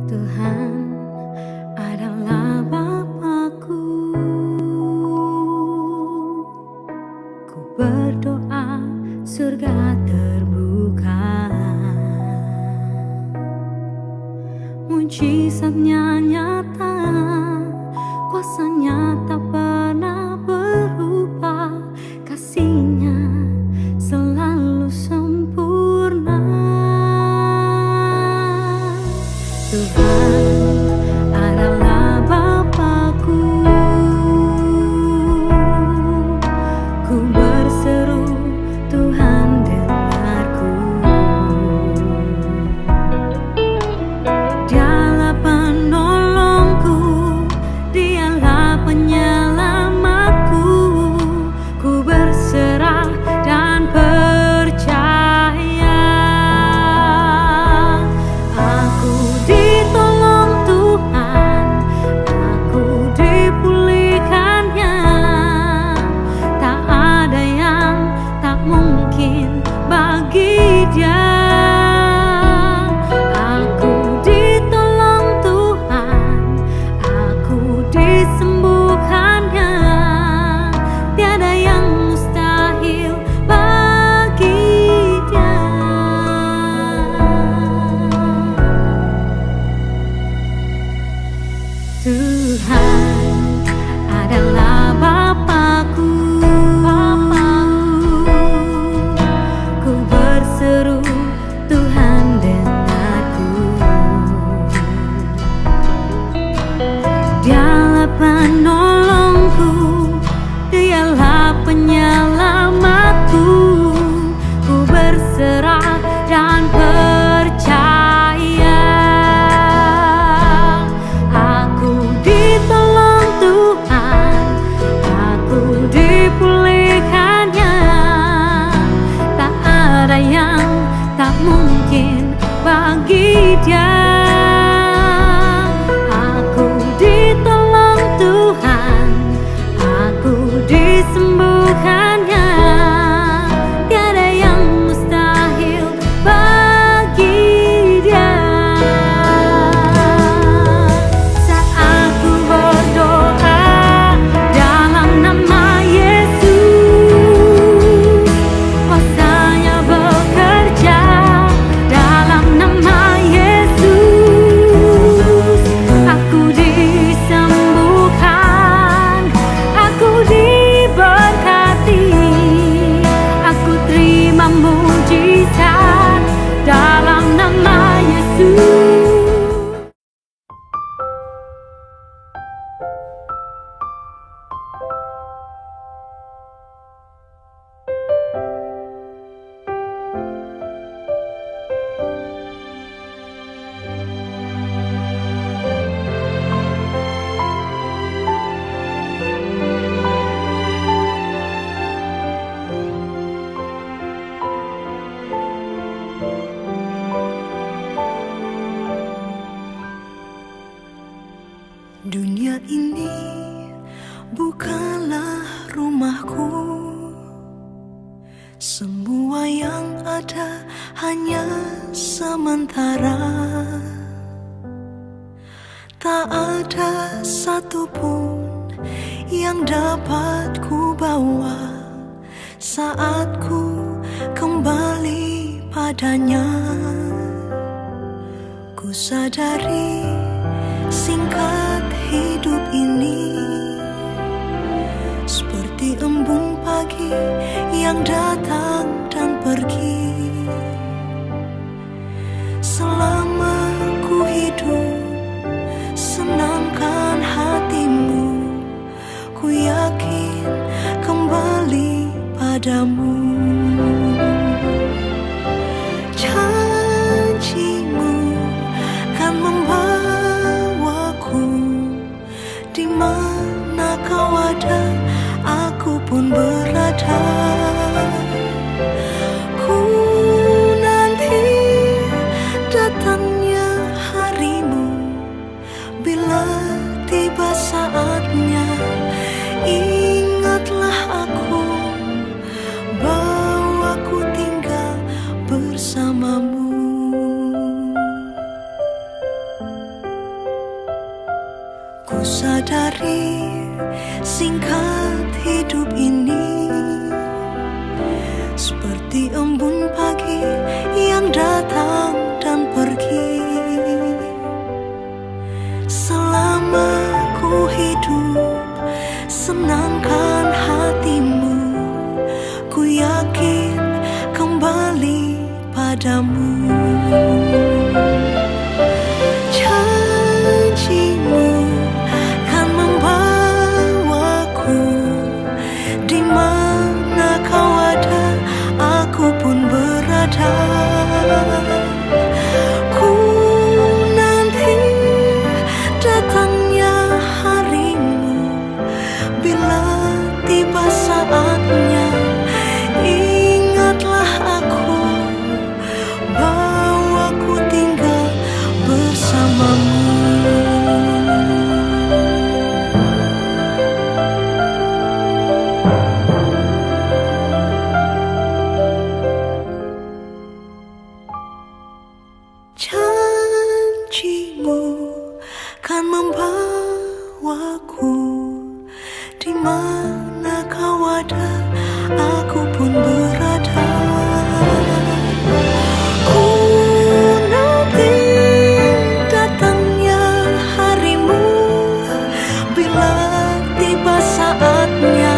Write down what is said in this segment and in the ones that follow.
Tuhan adalah Bapakku. Ku berdoa surga terbuka, mujizatnya nyata, kuasanya tak pernah berubah, kasihnya selalu sempurna. Tuhan adalah Bapakku. Ku berseru, Tuhan dengarku. Dialah penolongku, Dialah penyelamatku. Ku berserah dan percaya. Aku ditolong Tuhan, aku dipulihkannya. Tak ada yang tak mungkin bagi Dia. Aku ditolong Tuhan, aku disembuhkannya. Tiada yang mustahil bagi Dia. Tuhan adalah Bapakku. Ku berseru, Tuhan dengarku. Dialah penolongku, Dialah penyelamatku. Ku berserah dan percaya. Aku ditolong Tuhan, aku dipulihkannya. Tak ada yang tak mungkin bagi Dia. Aku ditolong Tuhan, aku disembuhkannya. Tiada yang mustahil bagi Dia. Saat aku berdoa dalam nama Yesus, kuasanya bekerja dalam nama Yesus. Aku disembuhkan, aku diberkati, aku terima mujizat dalam nama Yesus. Dunia ini bukanlah rumahku. Semua yang ada hanya sementara. Tak ada satupun yang dapat ku bawa saat ku kembali padanya. Ku sadari singkat hidup ini seperti embun pagi yang datang dan pergi. Selama ku hidup, senangkan hatimu. Ku yakin kembali padamu. Janjimu kan membawaku di mana kau ada, aku pun berada. Ku sadari singkat hidup ini seperti embun pagi yang datang dan pergi. Selama ku hidup, senangkan hatimu. Ku yakin kembali padamu. Janjimu kan membawaku, di mana kau ada, aku pun berada. Ku nanti datangnya harimu, bila tiba saatnya, ingatlah aku, bahwa ku tinggal bersamamu. Janjimu kan membawaku, di mana kau ada, aku pun berada. Ku nanti datangnya harimu, bila tiba saatnya,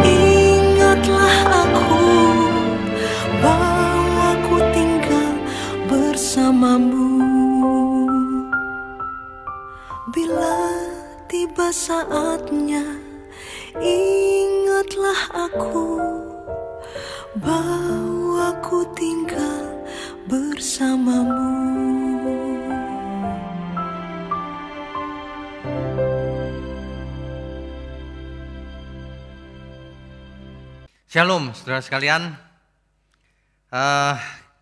ingatlah aku, bahwa ku tinggal bersamamu. Bila tiba saatnya, ingatlah aku, bahwa ku tinggal bersamamu. Shalom, saudara sekalian.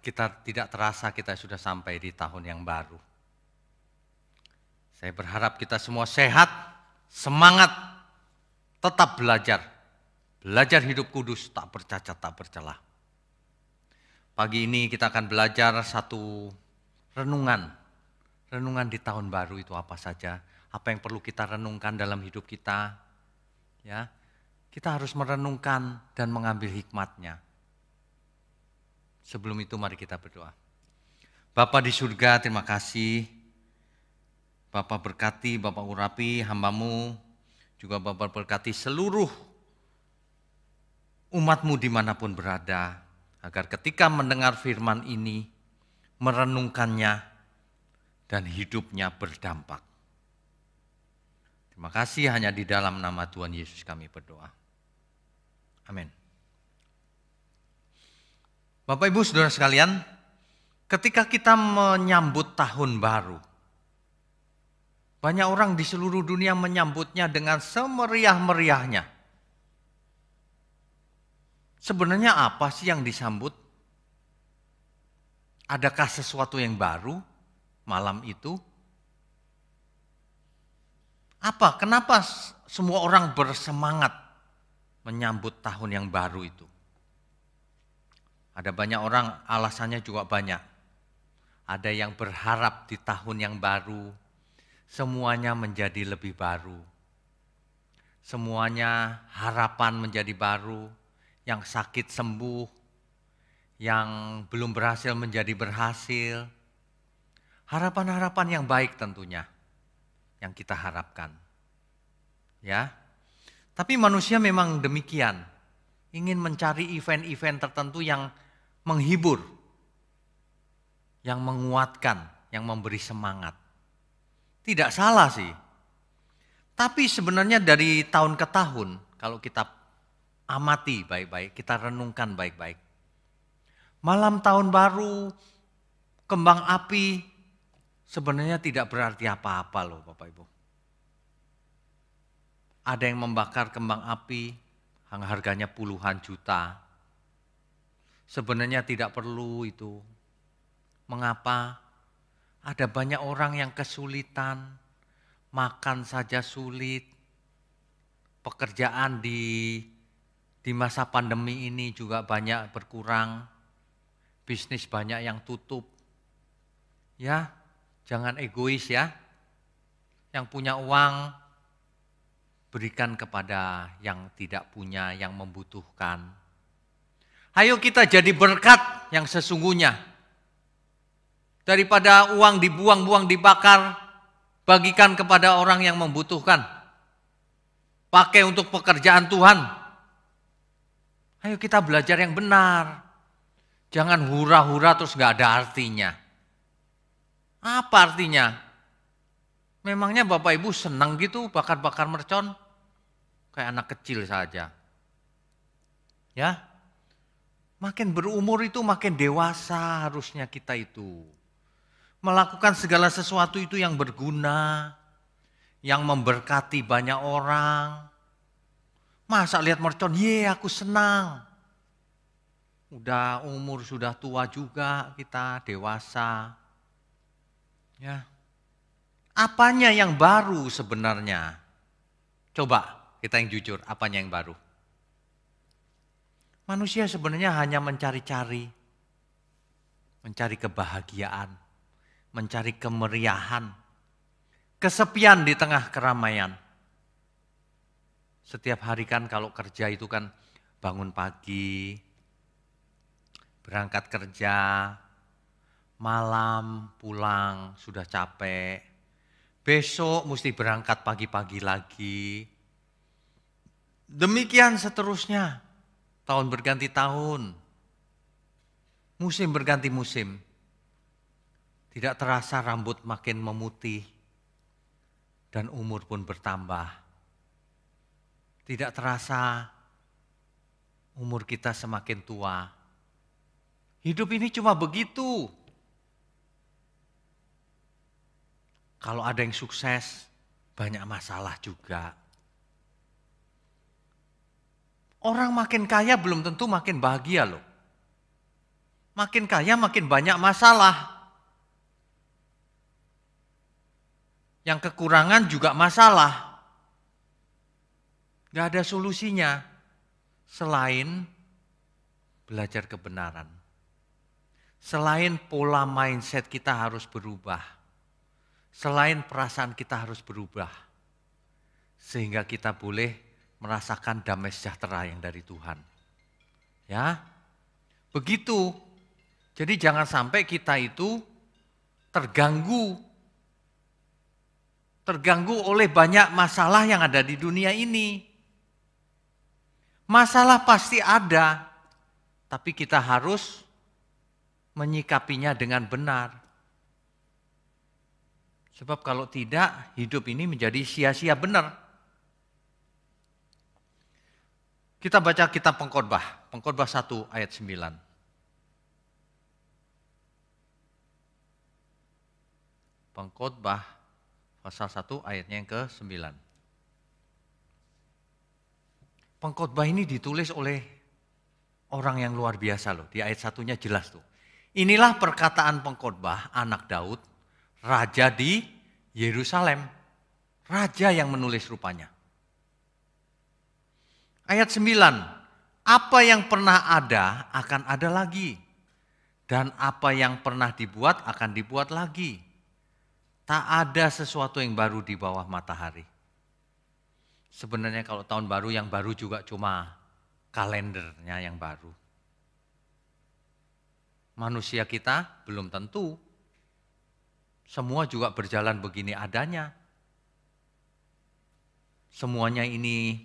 Kita tidak terasa kita sudah sampai di tahun yang baru. Saya berharap kita semua sehat, semangat, tetap belajar. Belajar hidup kudus, tak bercacat, tak bercelah. Pagi ini kita akan belajar satu renungan. Renungan di tahun baru itu apa saja? Apa yang perlu kita renungkan dalam hidup kita? Ya, kita harus merenungkan dan mengambil hikmatnya. Sebelum itu mari kita berdoa. Bapa di surga, terima kasih. Bapa berkati, Bapa urapi hamba-Mu, juga Bapa berkati seluruh umat-Mu dimanapun berada, agar ketika mendengar firman ini, merenungkannya, dan hidupnya berdampak. Terima kasih, hanya di dalam nama Tuhan Yesus kami berdoa. Amin. Bapak Ibu Saudara sekalian, ketika kita menyambut tahun baru, banyak orang di seluruh dunia menyambutnya dengan semeriah-meriahnya. Sebenarnya apa sih yang disambut? Adakah sesuatu yang baru malam itu? Apa? Kenapa semua orang bersemangat menyambut tahun yang baru itu? Ada banyak orang, alasannya juga banyak. Ada yang berharap di tahun yang baru, semuanya menjadi lebih baru. Semuanya harapan menjadi baru, yang sakit sembuh, yang belum berhasil menjadi berhasil. Harapan-harapan yang baik tentunya, yang kita harapkan. Ya, tapi manusia memang demikian, ingin mencari event-event tertentu yang menghibur, yang menguatkan, yang memberi semangat. Tidak salah sih. Tapi sebenarnya dari tahun ke tahun, kalau kita amati baik-baik, kita renungkan baik-baik. Malam tahun baru, kembang api, sebenarnya tidak berarti apa-apa loh Bapak Ibu. Ada yang membakar kembang api, harganya puluhan juta. Sebenarnya tidak perlu itu. Mengapa? Ada banyak orang yang kesulitan, makan saja sulit, pekerjaan di masa pandemi ini juga banyak berkurang, bisnis banyak yang tutup. Ya, jangan egois ya. Yang punya uang, berikan kepada yang tidak punya, yang membutuhkan. Ayo kita jadi berkat yang sesungguhnya. Daripada uang dibuang-buang, dibakar, bagikan kepada orang yang membutuhkan. Pakai untuk pekerjaan Tuhan. Ayo kita belajar yang benar. Jangan hura-hura terus gak ada artinya. Apa artinya? Memangnya Bapak Ibu senang gitu bakar-bakar mercon? Kayak anak kecil saja. Ya, makin berumur itu makin dewasa harusnya kita itu. Melakukan segala sesuatu itu yang berguna, yang memberkati banyak orang. Masa lihat mercon, aku senang. Udah umur sudah tua juga kita, dewasa. Ya. Apanya yang baru sebenarnya? Coba kita yang jujur, apanya yang baru? Manusia sebenarnya hanya mencari-cari. Mencari kebahagiaan, mencari kemeriahan, kesepian di tengah keramaian. Setiap hari kan kalau kerja itu kan bangun pagi, berangkat kerja, malam pulang sudah capek, besok mesti berangkat pagi-pagi lagi. Demikian seterusnya, tahun berganti tahun, musim berganti musim. Tidak terasa rambut makin memutih dan umur pun bertambah. Tidak terasa umur kita semakin tua. Hidup ini cuma begitu. Kalau ada yang sukses, banyak masalah juga. Orang makin kaya belum tentu makin bahagia loh. Makin kaya makin banyak masalah. Yang kekurangan juga masalah. Gak ada solusinya selain belajar kebenaran. Selain pola mindset kita harus berubah. Selain perasaan kita harus berubah. Sehingga kita boleh merasakan damai sejahtera yang dari Tuhan. Ya, begitu. Jadi jangan sampai kita itu terganggu oleh banyak masalah yang ada di dunia ini. Masalah pasti ada, tapi kita harus menyikapinya dengan benar. Sebab kalau tidak, hidup ini menjadi sia-sia benar. Kita baca kitab Pengkhotbah, Pengkhotbah 1 ayat 9. Pengkhotbah pasal 1 ayatnya yang ke-9. Pengkhotbah ini ditulis oleh orang yang luar biasa loh. Di ayat 1-nya jelas tuh. Inilah perkataan pengkhotbah anak Daud, raja di Yerusalem. Raja yang menulis rupanya. Ayat 9. Apa yang pernah ada akan ada lagi. Dan apa yang pernah dibuat akan dibuat lagi. Tak ada sesuatu yang baru di bawah matahari. Sebenarnya kalau tahun baru yang baru juga cuma kalendernya yang baru. Manusia kita belum tentu. Semua juga berjalan begini adanya. Semuanya ini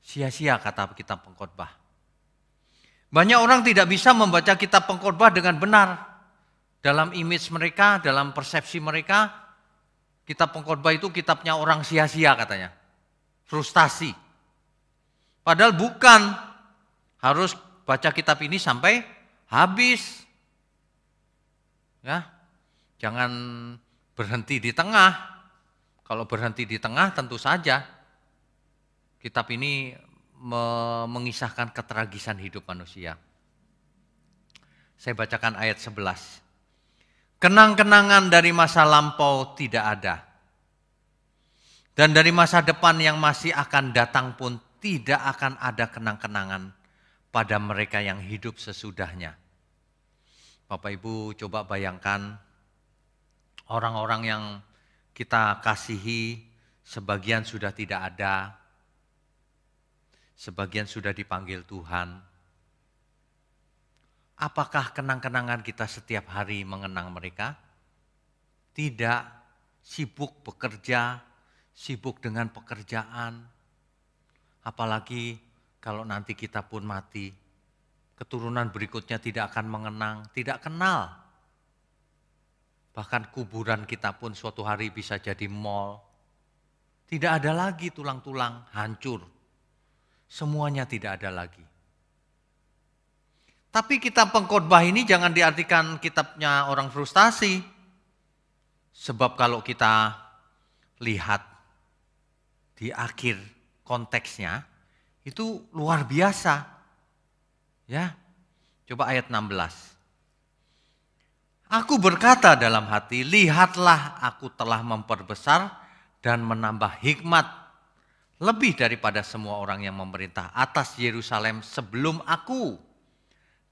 sia-sia kata kitab Pengkhotbah. Banyak orang tidak bisa membaca kitab Pengkhotbah dengan benar. Dalam image mereka, dalam persepsi mereka, kitab Pengkhotbah itu kitabnya orang sia-sia katanya. Frustasi. Padahal bukan. Harus baca kitab ini sampai habis. Ya. Jangan berhenti di tengah. Kalau berhenti di tengah tentu saja kitab ini mengisahkan ketragisan hidup manusia. Saya bacakan ayat 11. Kenang-kenangan dari masa lampau tidak ada. Dan dari masa depan yang masih akan datang pun tidak akan ada kenang-kenangan pada mereka yang hidup sesudahnya. Bapak Ibu coba bayangkan orang-orang yang kita kasihi, sebagian sudah tidak ada, sebagian sudah dipanggil Tuhan. Apakah kenang-kenangan kita setiap hari mengenang mereka? Tidak, sibuk bekerja, sibuk dengan pekerjaan. Apalagi kalau nanti kita pun mati, keturunan berikutnya tidak akan mengenang, tidak kenal. Bahkan kuburan kita pun suatu hari bisa jadi mall. Tidak ada lagi tulang-tulang, hancur. Semuanya tidak ada lagi. Tapi kitab pengkhotbah ini jangan diartikan kitabnya orang frustasi. Sebab kalau kita lihat di akhir konteksnya itu luar biasa. Ya. Coba ayat 16. Aku berkata dalam hati, lihatlah aku telah memperbesar dan menambah hikmat lebih daripada semua orang yang memerintah atas Yerusalem sebelum aku.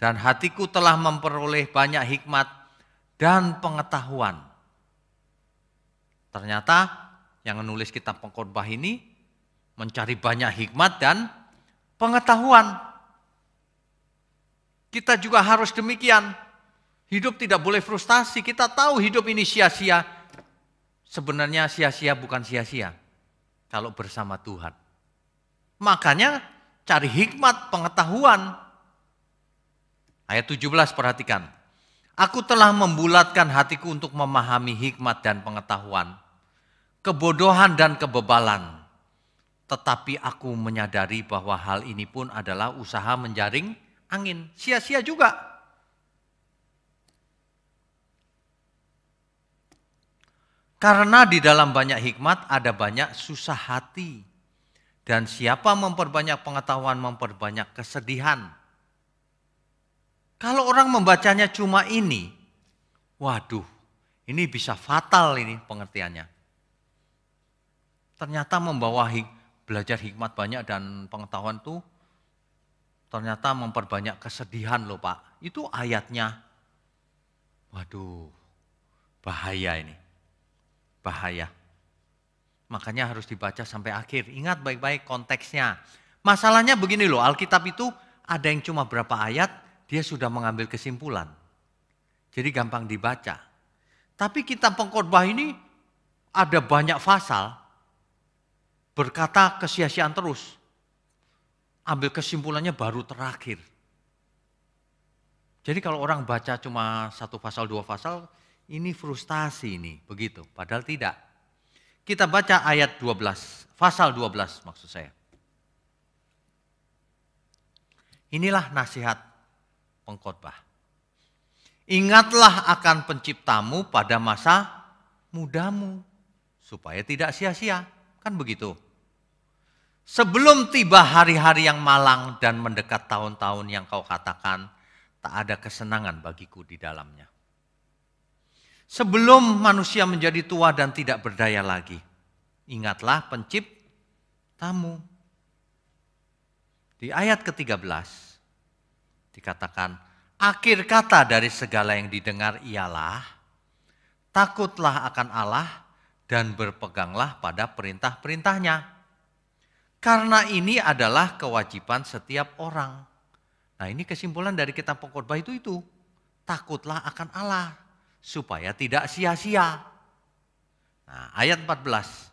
Dan hatiku telah memperoleh banyak hikmat dan pengetahuan. Ternyata yang menulis kitab pengkhotbah ini mencari banyak hikmat dan pengetahuan. Kita juga harus demikian. Hidup tidak boleh frustasi. Kita tahu hidup ini sia-sia. Sebenarnya sia-sia bukan sia-sia kalau bersama Tuhan. Makanya cari hikmat, pengetahuan. Ayat 17 perhatikan. Aku telah membulatkan hatiku untuk memahami hikmat dan pengetahuan. Kebodohan dan kebebalan. Tetapi aku menyadari bahwa hal ini pun adalah usaha menjaring angin. Sia-sia juga. Karena di dalam banyak hikmat ada banyak susah hati. Dan siapa memperbanyak pengetahuan memperbanyak kesedihan. Kalau orang membacanya cuma ini, waduh, ini bisa fatal ini pengertiannya. Ternyata membawa belajar hikmat banyak dan pengetahuan itu ternyata memperbanyak kesedihan loh Pak. Itu ayatnya, waduh, bahaya ini. Bahaya. Makanya harus dibaca sampai akhir. Ingat baik-baik konteksnya. Masalahnya begini loh, Alkitab itu ada yang cuma berapa ayat, dia sudah mengambil kesimpulan. Jadi gampang dibaca. Tapi kitab pengkhotbah ini ada banyak pasal, berkata kesia-siaan terus. Ambil kesimpulannya baru terakhir. Jadi kalau orang baca cuma 1 pasal, 2 pasal, ini frustasi ini, begitu. Padahal tidak. Kita baca ayat 12, pasal 12 maksud saya. Inilah nasihat pengkhotbah. Ingatlah akan penciptamu pada masa mudamu, supaya tidak sia-sia. Kan begitu. Sebelum tiba hari-hari yang malang dan mendekat tahun-tahun yang kau katakan, tak ada kesenangan bagiku di dalamnya. Sebelum manusia menjadi tua dan tidak berdaya lagi, ingatlah penciptamu. Di ayat ke-13 dikatakan, akhir kata dari segala yang didengar ialah, takutlah akan Allah dan berpeganglah pada perintah-perintahnya. Karena ini adalah kewajiban setiap orang. Nah ini kesimpulan dari kitab pengkhotbah itu. Takutlah akan Allah supaya tidak sia-sia. Nah, ayat 14.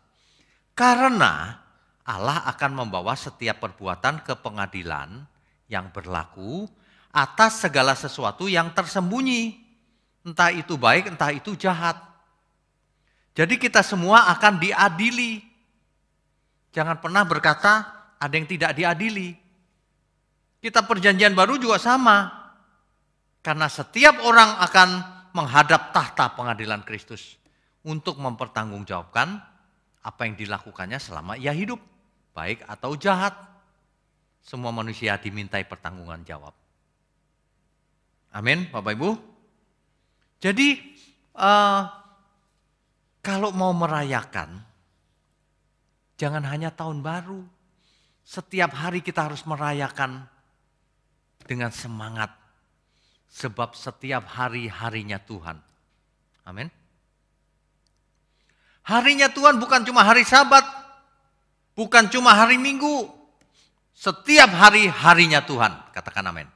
Karena Allah akan membawa setiap perbuatan ke pengadilan yang berlaku atas segala sesuatu yang tersembunyi. Entah itu baik, entah itu jahat. Jadi kita semua akan diadili. Jangan pernah berkata ada yang tidak diadili. Kitab Perjanjian Baru juga sama. Karena setiap orang akan menghadap tahta pengadilan Kristus untuk mempertanggungjawabkan apa yang dilakukannya selama ia hidup, baik atau jahat. Semua manusia dimintai pertanggungan jawab. Amin, Bapak Ibu. Jadi kalau mau merayakan, jangan hanya tahun baru. Setiap hari kita harus merayakan dengan semangat. Sebab setiap hari harinya Tuhan. Amin. Harinya Tuhan bukan cuma hari Sabat, bukan cuma hari Minggu. Setiap hari harinya Tuhan. Katakan amin.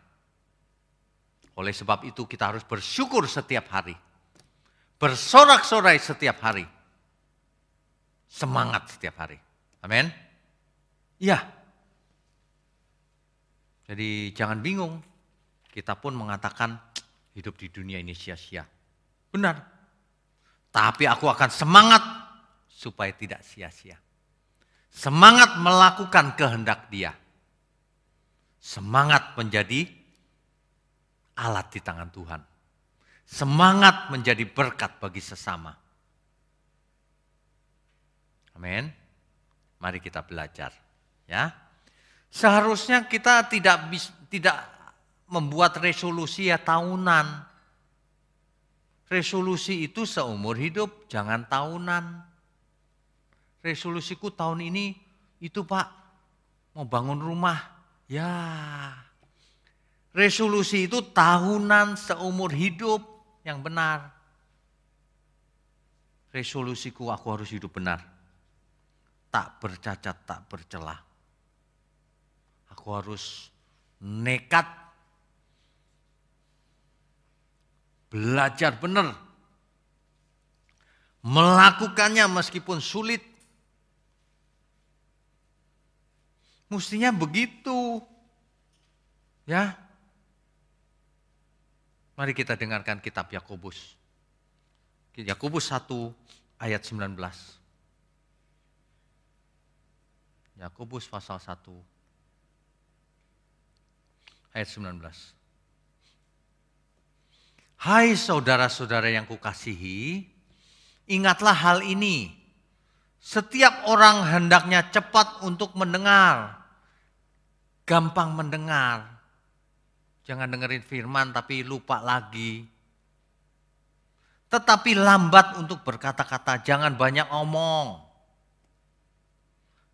Oleh sebab itu kita harus bersyukur setiap hari. Bersorak-sorai setiap hari. Semangat setiap hari. Amin. Iya. Jadi jangan bingung. Kita pun mengatakan hidup di dunia ini sia-sia. Benar. Tapi aku akan semangat supaya tidak sia-sia. Semangat melakukan kehendak Dia. Semangat menjadi alat di tangan Tuhan. Semangat menjadi berkat bagi sesama. Amin. Mari kita belajar, ya. Seharusnya kita tidak membuat resolusi ya tahunan. Resolusi itu seumur hidup, jangan tahunan. Resolusiku tahun ini itu Pak, mau bangun rumah. Ya, resolusi itu tahunan seumur hidup yang benar. Resolusiku aku harus hidup benar. Tak bercacat, tak bercelah. Aku harus nekat belajar benar. Melakukannya meskipun sulit. Mestinya begitu. Ya. Mari kita dengarkan kitab Yakobus. Yakobus 1 ayat 19. Yakobus pasal 1 ayat 19. Hai saudara-saudara yang kukasihi, ingatlah hal ini. Setiap orang hendaknya cepat untuk mendengar, gampang mendengar. Jangan dengerin firman tapi lupa lagi. Tetapi lambat untuk berkata-kata, jangan banyak omong.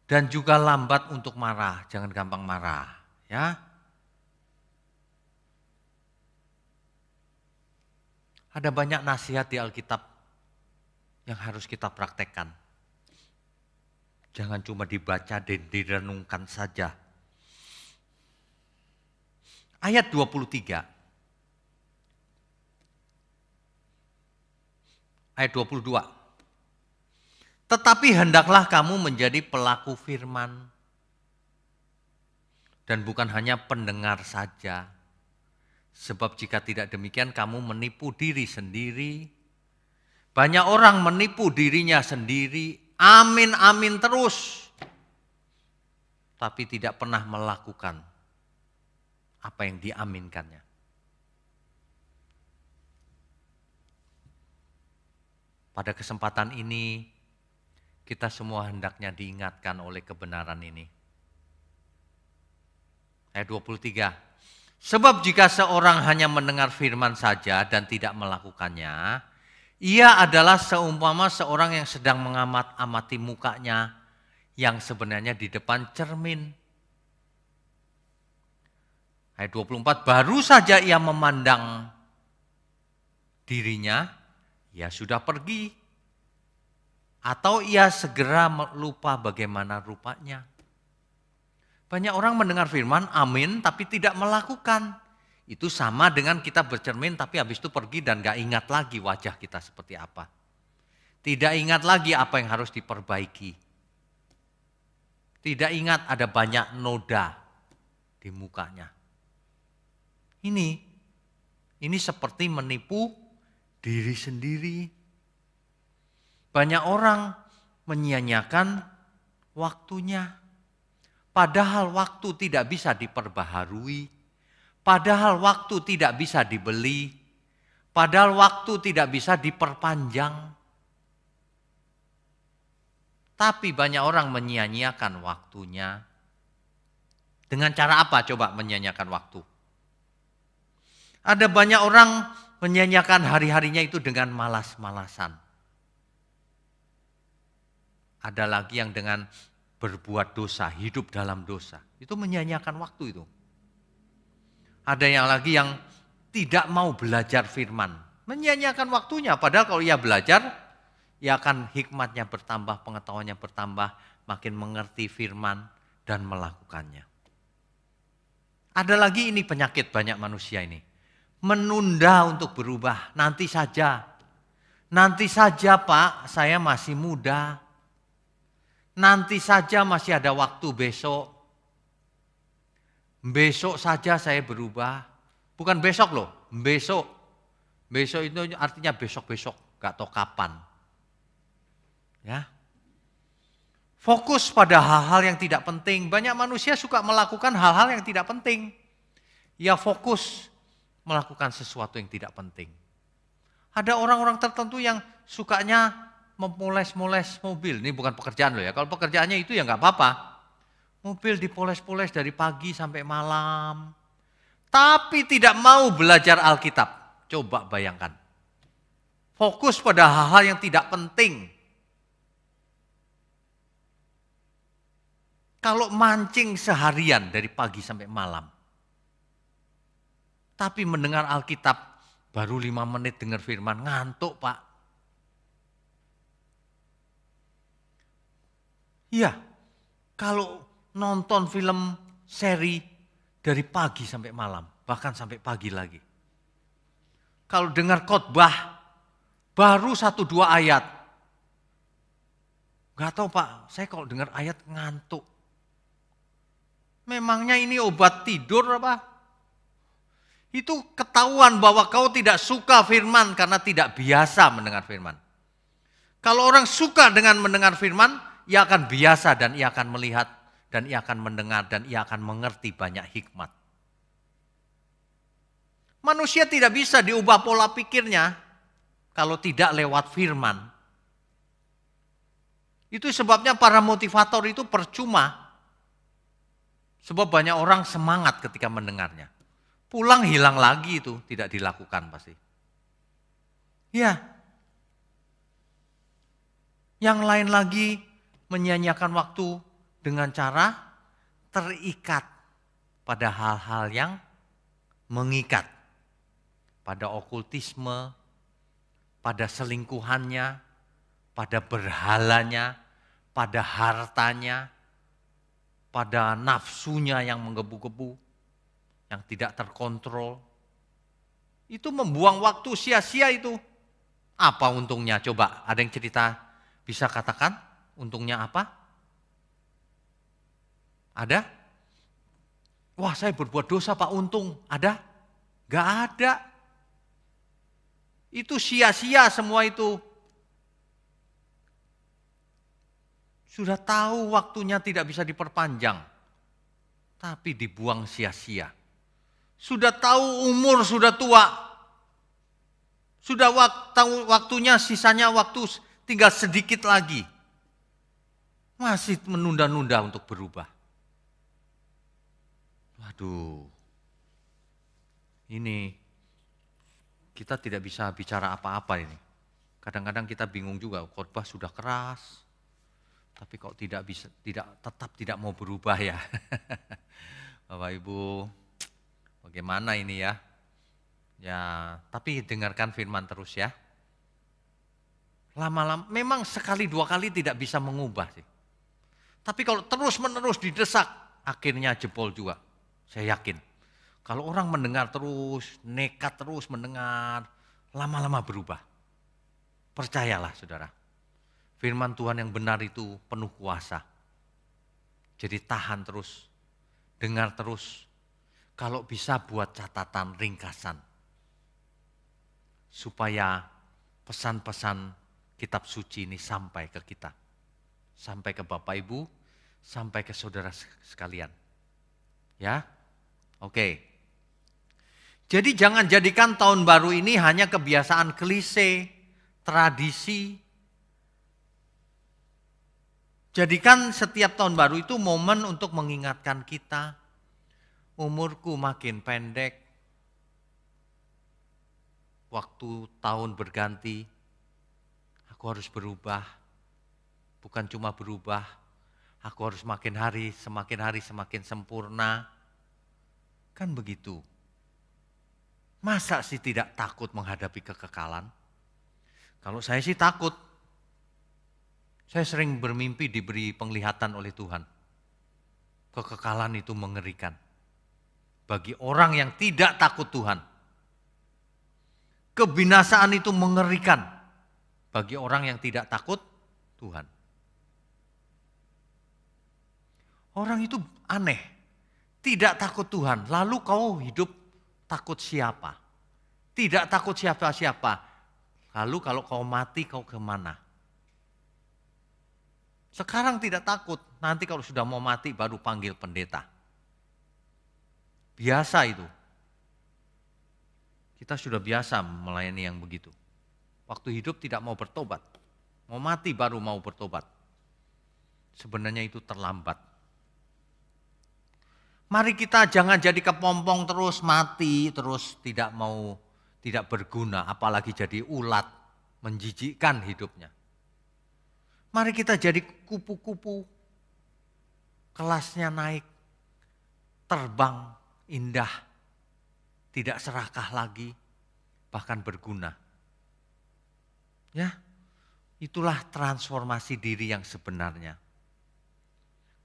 Dan juga lambat untuk marah, jangan gampang marah, ya. Ada banyak nasihat di Alkitab yang harus kita praktekkan. Jangan cuma dibaca dan direnungkan saja. Ayat 23. Ayat 22. Tetapi hendaklah kamu menjadi pelaku firman. Dan bukan hanya pendengar saja. Sebab jika tidak demikian kamu menipu diri sendiri. Banyak orang menipu dirinya sendiri. Amin, amin terus. Tapi tidak pernah melakukan apa yang diaminkannya. Pada kesempatan ini, kita semua hendaknya diingatkan oleh kebenaran ini. Ayat 23. Sebab jika seorang hanya mendengar firman saja dan tidak melakukannya, ia adalah seumpama seorang yang sedang mengamat-amati mukanya yang sebenarnya di depan cermin. Ayat 24, baru saja ia memandang dirinya, ia sudah pergi. Atau ia segera lupa bagaimana rupanya. Banyak orang mendengar firman, amin, tapi tidak melakukan. Itu sama dengan kita bercermin tapi habis itu pergi dan gak ingat lagi wajah kita seperti apa. Tidak ingat lagi apa yang harus diperbaiki. Tidak ingat ada banyak noda di mukanya. Ini seperti menipu diri sendiri. Banyak orang menyia-nyiakan waktunya. Padahal waktu tidak bisa diperbaharui. Padahal waktu tidak bisa dibeli. Padahal waktu tidak bisa diperpanjang. Tapi banyak orang menyia-nyiakan waktunya. Dengan cara apa coba menyia-nyiakan waktu? Ada banyak orang menyia-nyiakan hari-harinya itu dengan malas-malasan. Ada lagi yang dengan berbuat dosa, hidup dalam dosa. Itu menyia-nyiakan waktu itu. Ada yang lagi yang tidak mau belajar firman. Menyia-nyiakan waktunya. Padahal kalau ia belajar, ia akan hikmatnya bertambah, pengetahuannya bertambah, makin mengerti firman dan melakukannya. Ada lagi ini penyakit banyak manusia ini. Menunda untuk berubah, nanti saja. Nanti saja Pak, saya masih muda. Nanti saja masih ada waktu besok. Besok saja saya berubah. Bukan besok loh, besok. Besok itu artinya besok-besok, gak tahu kapan. Ya. Fokus pada hal-hal yang tidak penting. Banyak manusia suka melakukan hal-hal yang tidak penting. Ia fokus melakukan sesuatu yang tidak penting. Ada orang-orang tertentu yang sukanya memoles-moles mobil. Ini bukan pekerjaan loh ya. Kalau pekerjaannya itu ya nggak apa-apa. Mobil dipoles-poles dari pagi sampai malam. Tapi tidak mau belajar Alkitab. Coba bayangkan. Fokus pada hal-hal yang tidak penting. Kalau mancing seharian dari pagi sampai malam. Tapi mendengar Alkitab baru 5 menit dengar firman, ngantuk Pak. Iya, kalau nonton film seri dari pagi sampai malam, bahkan sampai pagi lagi. Kalau dengar khotbah, baru 1-2 ayat. Gak tahu Pak, saya kalau dengar ayat ngantuk. Memangnya ini obat tidur apa? Itu ketahuan bahwa kau tidak suka firman karena tidak biasa mendengar firman. Kalau orang suka dengan mendengar firman, ia akan biasa dan ia akan melihat dan ia akan mendengar dan ia akan mengerti banyak hikmat. Manusia tidak bisa diubah pola pikirnya kalau tidak lewat firman. Itu sebabnya para motivator itu percuma. Sebab banyak orang semangat ketika mendengarnya. Pulang hilang lagi itu, tidak dilakukan pasti. Ya. Yang lain lagi menyia-nyiakan waktu dengan cara terikat pada hal-hal yang mengikat. Pada okultisme, pada selingkuhannya, pada berhalanya, pada hartanya, pada nafsunya yang menggebu-gebu. Yang tidak terkontrol, itu membuang waktu sia-sia itu. Apa untungnya? Coba ada yang cerita bisa katakan untungnya apa? Ada? Wah saya berbuat dosa Pak, untung ada? Gak ada. Itu sia-sia semua itu. Sudah tahu waktunya tidak bisa diperpanjang, tapi dibuang sia-sia. Sudah tahu umur sudah tua. Sudah waktunya sisanya waktu tinggal sedikit lagi. Masih menunda-nunda untuk berubah. Waduh. Ini kita tidak bisa bicara apa-apa ini. Kadang-kadang kita bingung juga, khotbah sudah keras. Tapi kok tetap tidak mau berubah ya. Bapak Ibu, bagaimana ini ya? Ya, tapi dengarkan firman terus ya. Lama-lama, memang sekali 2 kali tidak bisa mengubah sih. Tapi kalau terus-menerus didesak, akhirnya jebol juga. Saya yakin. Kalau orang mendengar terus, nekat terus mendengar, lama-lama berubah. Percayalah saudara. Firman Tuhan yang benar itu penuh kuasa. Jadi tahan terus, dengar terus. Kalau bisa buat catatan ringkasan. Supaya pesan-pesan kitab suci ini sampai ke kita. Sampai ke Bapak Ibu, sampai ke saudara sekalian. Ya, oke. Jadi jangan jadikan tahun baru ini hanya kebiasaan klise, tradisi. Jadikan setiap tahun baru itu momen untuk mengingatkan kita, umurku makin pendek, waktu tahun berganti, aku harus berubah. Bukan cuma berubah, aku harus semakin hari semakin sempurna. Kan begitu. Masa sih tidak takut menghadapi kekekalan? Kalau saya sih takut, Saya sering bermimpi diberi penglihatan oleh Tuhan. Kekekalan itu mengerikan. Bagi orang yang tidak takut Tuhan. Kebinasaan itu mengerikan. Bagi orang yang tidak takut Tuhan. Orang itu aneh. Tidak takut Tuhan. Lalu kau hidup takut siapa? Tidak takut siapa-siapa. Lalu kalau kau mati kau kemana? Sekarang tidak takut, nanti kalau sudah mau mati baru panggil pendeta. Biasa itu. Kita sudah biasa melayani yang begitu. Waktu hidup tidak mau bertobat. Mau mati baru mau bertobat. Sebenarnya itu terlambat. Mari kita jangan jadi kepompong terus, mati terus, tidak berguna, apalagi jadi ulat, menjijikkan hidupnya. Mari kita jadi kupu-kupu, kelasnya naik, terbang, indah, tidak serakah lagi, bahkan berguna. Ya, itulah transformasi diri yang sebenarnya.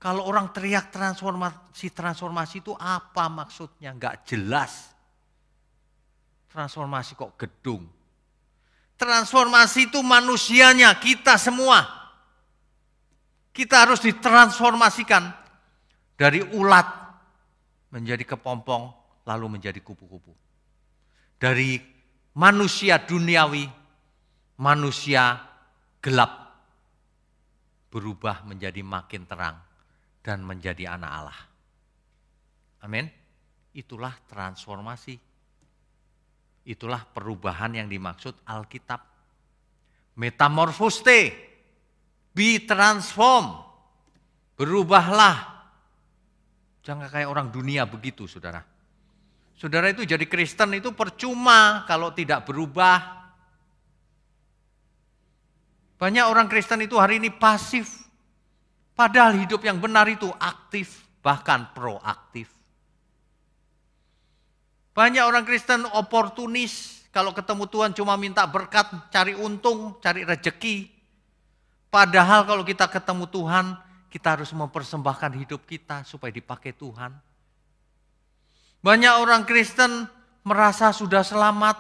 Kalau orang teriak transformasi itu apa maksudnya? Enggak jelas. Transformasi kok gedung. Transformasi itu manusianya, kita semua. Kita harus ditransformasikan dari ulat menjadi kepompong, lalu menjadi kupu-kupu. Dari manusia duniawi, manusia gelap, berubah menjadi makin terang dan menjadi anak Allah. Amin. Itulah transformasi. Itulah perubahan yang dimaksud Alkitab. Metamorfoste. Be transform. Berubahlah. Jangan kayak orang dunia begitu, saudara. Saudara itu jadi Kristen itu percuma kalau tidak berubah. Banyak orang Kristen itu hari ini pasif. Padahal hidup yang benar itu aktif, bahkan proaktif. Banyak orang Kristen oportunis. Kalau ketemu Tuhan cuma minta berkat, cari untung, cari rejeki. Padahal kalau kita ketemu Tuhan, kita harus mempersembahkan hidup kita supaya dipakai Tuhan. Banyak orang Kristen merasa sudah selamat,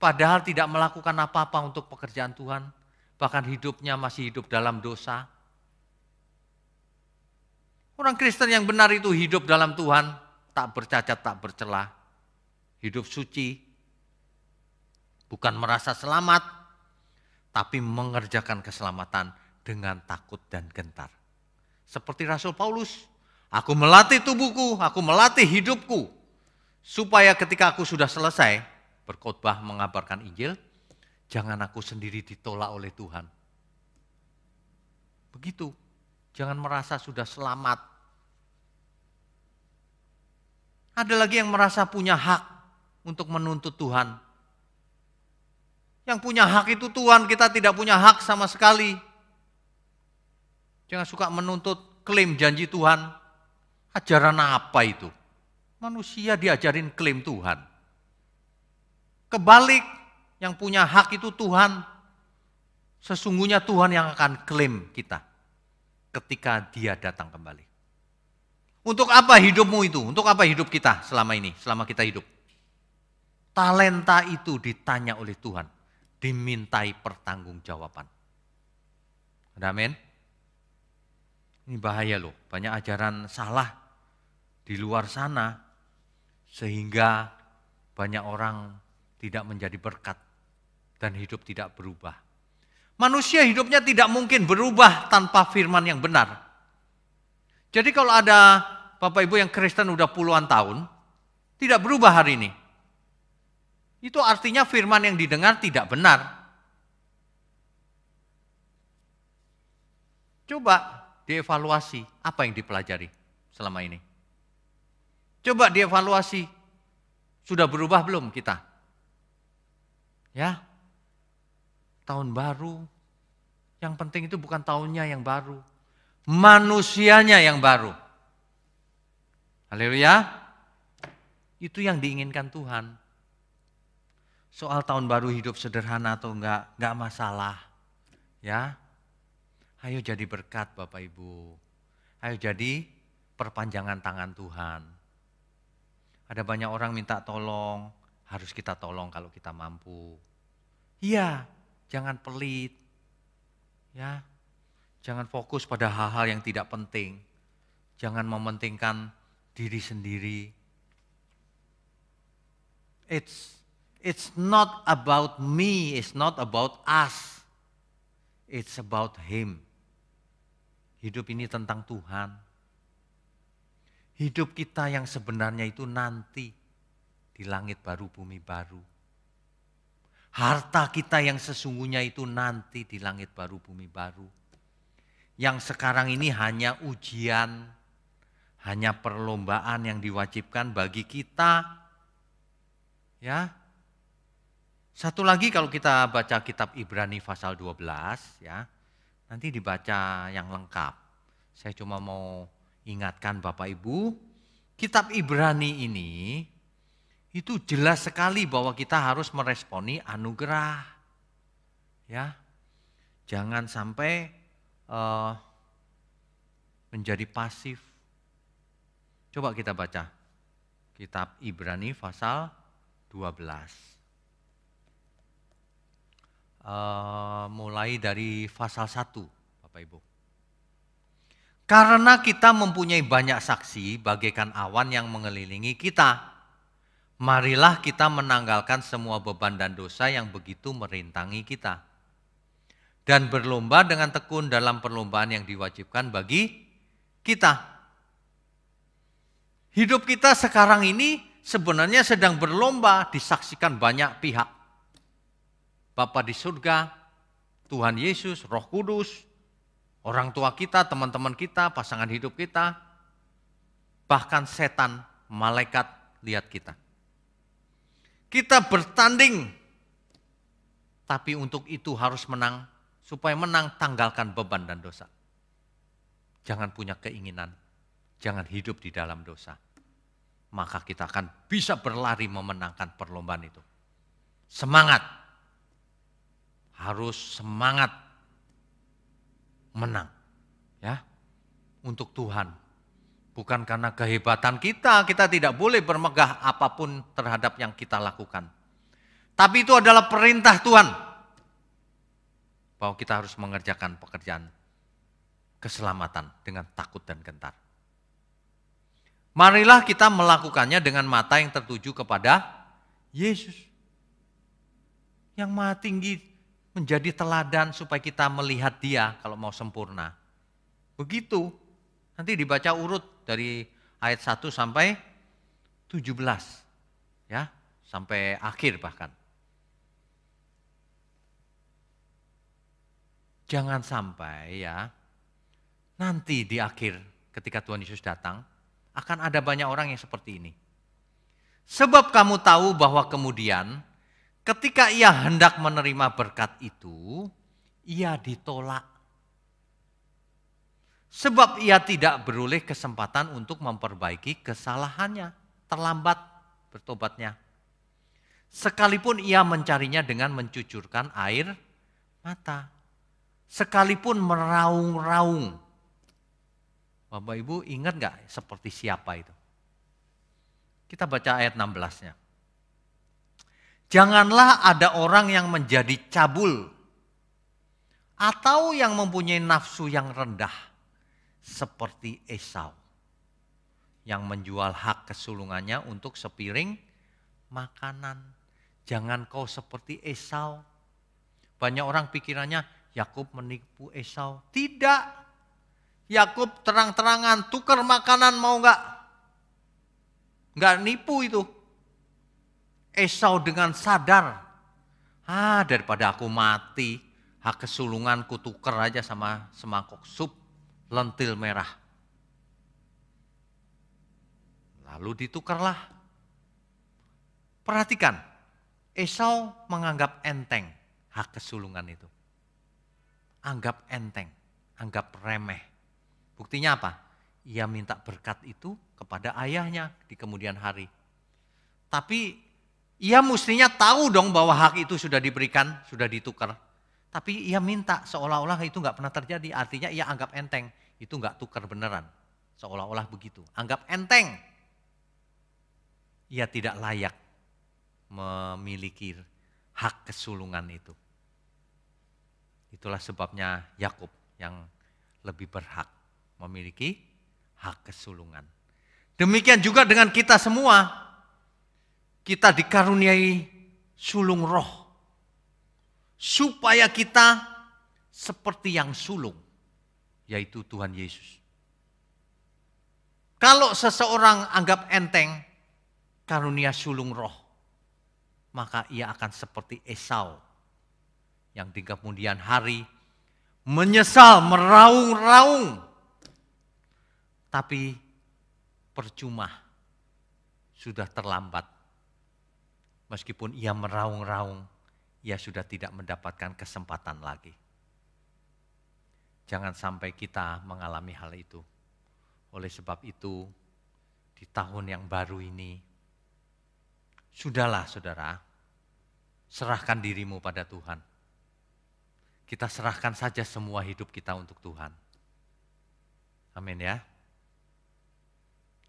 padahal tidak melakukan apa-apa untuk pekerjaan Tuhan. Bahkan hidupnya masih hidup dalam dosa. Orang Kristen yang benar itu hidup dalam Tuhan, tak bercacat, tak bercela. Hidup suci, bukan merasa selamat, tapi mengerjakan keselamatan dengan takut dan gentar. Seperti Rasul Paulus, aku melatih tubuhku, aku melatih hidupku, supaya ketika aku sudah selesai berkhotbah mengabarkan Injil, jangan aku sendiri ditolak oleh Tuhan. Begitu, jangan merasa sudah selamat. Ada lagi yang merasa punya hak untuk menuntut Tuhan. Yang punya hak itu Tuhan, kita tidak punya hak sama sekali. Jangan suka menuntut klaim janji Tuhan. Ajaran apa itu? Manusia diajarin klaim Tuhan. Kebalik, yang punya hak itu Tuhan. Sesungguhnya Tuhan yang akan klaim kita ketika Dia datang kembali. Untuk apa hidupmu itu? Untuk apa hidup kita selama ini, selama kita hidup? Talenta itu ditanya oleh Tuhan. Dimintai pertanggungjawaban. Amin. Ini bahaya loh, banyak ajaran salah di luar sana sehingga banyak orang tidak menjadi berkat dan hidup tidak berubah. Manusia hidupnya tidak mungkin berubah tanpa firman yang benar. Jadi kalau ada Bapak Ibu yang Kristen udah puluhan tahun, tidak berubah hari ini. Itu artinya firman yang didengar tidak benar. Coba dievaluasi apa yang dipelajari selama ini. Coba dievaluasi, sudah berubah belum kita? Ya, tahun baru, yang penting itu bukan tahunnya yang baru, manusianya yang baru. Haleluya, itu yang diinginkan Tuhan. Soal tahun baru hidup sederhana atau enggak masalah. Ya, Ayo jadi berkat Bapak Ibu. Ayo jadi perpanjangan tangan Tuhan. Ada banyak orang minta tolong, harus kita tolong kalau kita mampu. Iya, jangan pelit. Ya, jangan fokus pada hal-hal yang tidak penting. Jangan mementingkan diri sendiri. It's not about me, it's not about us. It's about Him. Hidup ini tentang Tuhan. Hidup kita yang sebenarnya itu nanti di langit baru, bumi baru. Harta kita yang sesungguhnya itu nanti di langit baru, bumi baru. Yang sekarang ini hanya ujian, hanya perlombaan yang diwajibkan bagi kita. Ya. Satu lagi kalau kita baca kitab Ibrani pasal 12 ya. Nanti dibaca yang lengkap. Saya cuma mau ingatkan Bapak Ibu, kitab Ibrani ini itu jelas sekali bahwa kita harus meresponi anugerah. Ya. Jangan sampai menjadi pasif. Coba kita baca kitab Ibrani pasal 12. Mulai dari pasal 1 Bapak Ibu. Karena kita mempunyai banyak saksi bagaikan awan yang mengelilingi kita. Marilah kita menanggalkan semua beban dan dosa yang begitu merintangi kita. Dan berlomba dengan tekun dalam perlombaan yang diwajibkan bagi kita. Hidup kita sekarang ini sebenarnya sedang berlomba, disaksikan banyak pihak. Bapa di surga, Tuhan Yesus, Roh Kudus, orang tua kita, teman-teman kita, pasangan hidup kita, bahkan setan, malaikat lihat kita. Kita bertanding, tapi untuk itu harus menang. Supaya menang, tanggalkan beban dan dosa. Jangan punya keinginan, jangan hidup di dalam dosa. Maka kita akan bisa berlari memenangkan perlombaan itu. Semangat. Harus semangat menang. Ya, untuk Tuhan. Bukan karena kehebatan kita tidak boleh bermegah apapun terhadap yang kita lakukan. Tapi itu adalah perintah Tuhan. Bahwa kita harus mengerjakan pekerjaan keselamatan dengan takut dan gentar. Marilah kita melakukannya dengan mata yang tertuju kepada Yesus. Yang Maha Tinggi menjadi teladan supaya kita melihat Dia kalau mau sempurna. Begitu. Nanti dibaca urut dari ayat 1 sampai 17. Ya, sampai akhir bahkan. Jangan sampai ya, nanti di akhir ketika Tuhan Yesus datang, akan ada banyak orang yang seperti ini. Sebab kamu tahu bahwa kemudian ketika ia hendak menerima berkat itu, ia ditolak. Sebab ia tidak beroleh kesempatan untuk memperbaiki kesalahannya, terlambat bertobatnya. Sekalipun ia mencarinya dengan mencucurkan air mata. Sekalipun meraung-raung. Bapak Ibu ingat gak seperti siapa itu? Kita baca ayat 16-nya. Janganlah ada orang yang menjadi cabul atau yang mempunyai nafsu yang rendah seperti Esau yang menjual hak kesulungannya untuk sepiring makanan. Jangan kau seperti Esau. Banyak orang pikirannya Yakub menipu Esau. Tidak. Yakub terang-terangan tukar makanan mau enggak? Enggak nipu itu. Esau dengan sadar, daripada aku mati, hak kesulunganku tuker aja sama semangkok sup lentil merah. Lalu ditukarlah. Perhatikan, Esau menganggap enteng hak kesulungan itu. Anggap enteng, anggap remeh. Buktinya apa? Ia minta berkat itu kepada ayahnya di kemudian hari. Tapi ia mestinya tahu dong bahwa hak itu sudah diberikan, sudah ditukar. Tapi ia minta seolah-olah itu nggak pernah terjadi. Artinya ia anggap enteng. Itu nggak tukar beneran. Seolah-olah begitu. Anggap enteng. Ia tidak layak memiliki hak kesulungan itu. Itulah sebabnya Yakub yang lebih berhak memiliki hak kesulungan. Demikian juga dengan kita semua. Kita dikaruniai sulung roh. Supaya kita seperti yang sulung, yaitu Tuhan Yesus. Kalau seseorang anggap enteng karunia sulung roh, maka ia akan seperti Esau yang di kemudian hari menyesal, meraung-raung. Tapi percuma, sudah terlambat. Meskipun ia meraung-raung, ia sudah tidak mendapatkan kesempatan lagi. Jangan sampai kita mengalami hal itu. Oleh sebab itu, di tahun yang baru ini, sudahlah saudara, serahkan dirimu pada Tuhan. Kita serahkan saja semua hidup kita untuk Tuhan. Amin ya.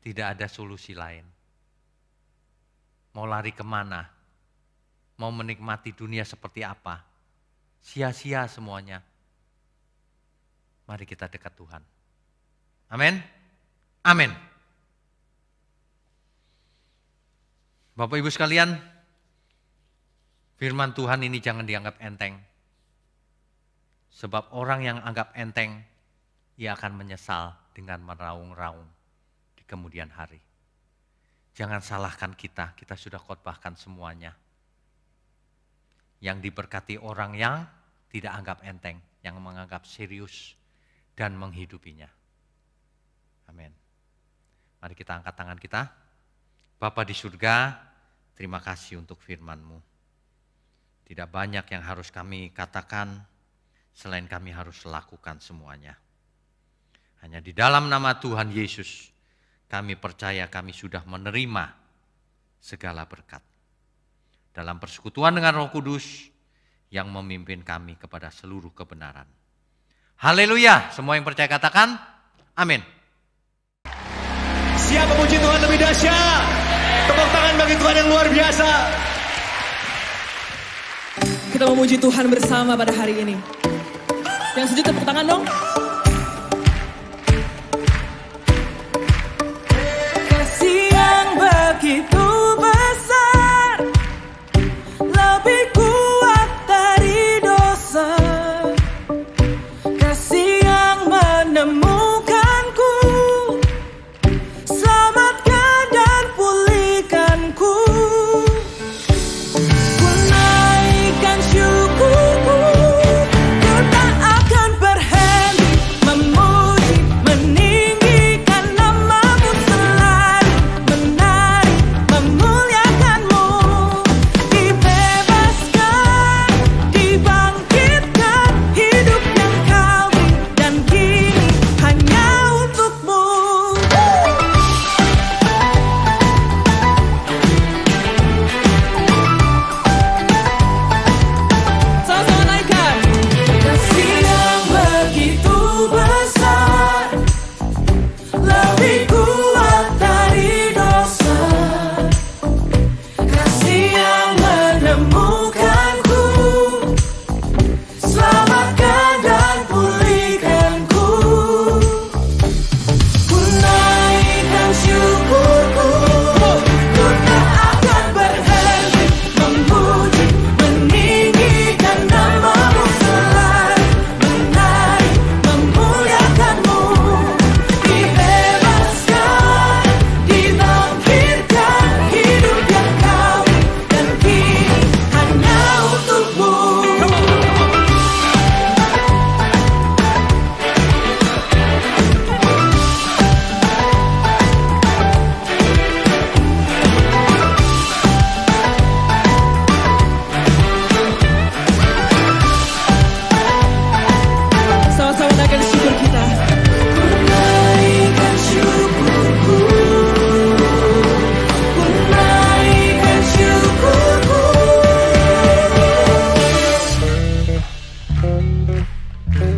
Tidak ada solusi lain. Mau lari kemana? Mau menikmati dunia seperti apa? Sia-sia semuanya. Mari kita dekat Tuhan. Amin. Amin. Bapak Ibu sekalian, firman Tuhan ini jangan dianggap enteng. Sebab orang yang anggap enteng, ia akan menyesal dengan meraung-raung di kemudian hari. Jangan salahkan kita sudah khotbahkan semuanya. Yang diberkati orang yang tidak anggap enteng, yang menganggap serius dan menghidupinya. Amin. Mari kita angkat tangan kita. Bapa di surga, terima kasih untuk firman-Mu. Tidak banyak yang harus kami katakan, selain kami harus lakukan semuanya. Hanya di dalam nama Tuhan Yesus, kami percaya kami sudah menerima segala berkat. Dalam persekutuan dengan Roh Kudus yang memimpin kami kepada seluruh kebenaran. Haleluya, semua yang percaya katakan, amin. Siapa memuji Tuhan lebih dahsyat? Tepuk tangan bagi Tuhan yang luar biasa. Kita memuji Tuhan bersama pada hari ini. Yang setuju tepuk tangan dong. Kasih yang begitu besar, lebih kuat dari dosa. Kasih yang menemukanku, selamatkan dan pulihkanku. Ku naikkan syukurku, ku tak akan berhenti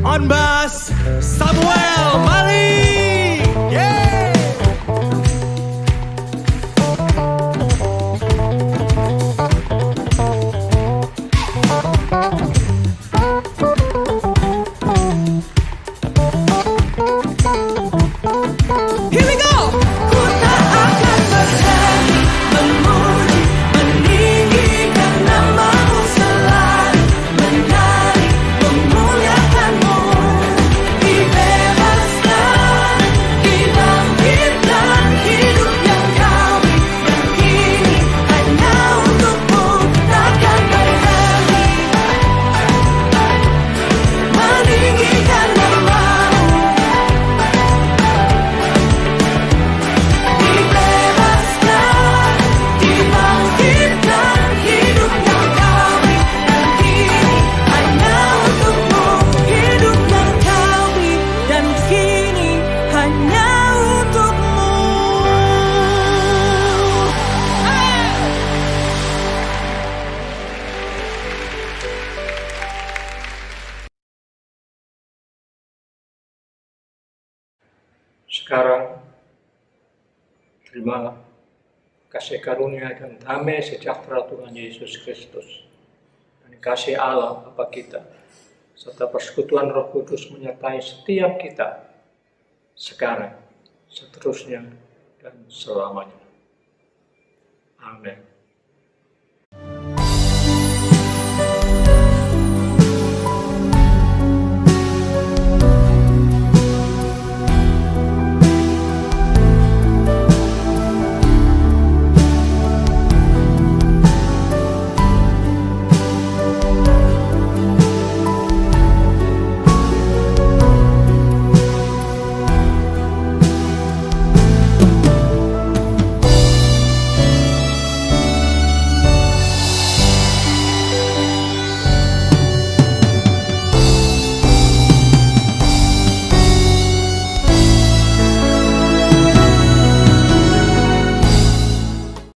On bass, Samuel Mali. Yeah. Here we go. Ku tak akan berhenti memuji, meninggikan nama-Mu selalu, menari, memuliakan-Mu. Dibebaskan, dibangkitkan, hidup yang Kau beri, dan kini hanya untuk-Mu. Takkan berhenti meninggikan nama-Mu. Dibebaskan, dibangkitkan, hidup yang Kau beri, dan kini hanya untuk-Mu. Hidup yang Kau beri, dan kini hanya untuk-Mu. Sekarang, terimalah kasih karunia dan damai sejahtera Tuhan Yesus Kristus, dan kasih Allah Bapa kita, serta persekutuan Roh Kudus menyertai setiap kita, sekarang, seterusnya, dan selamanya. Amin.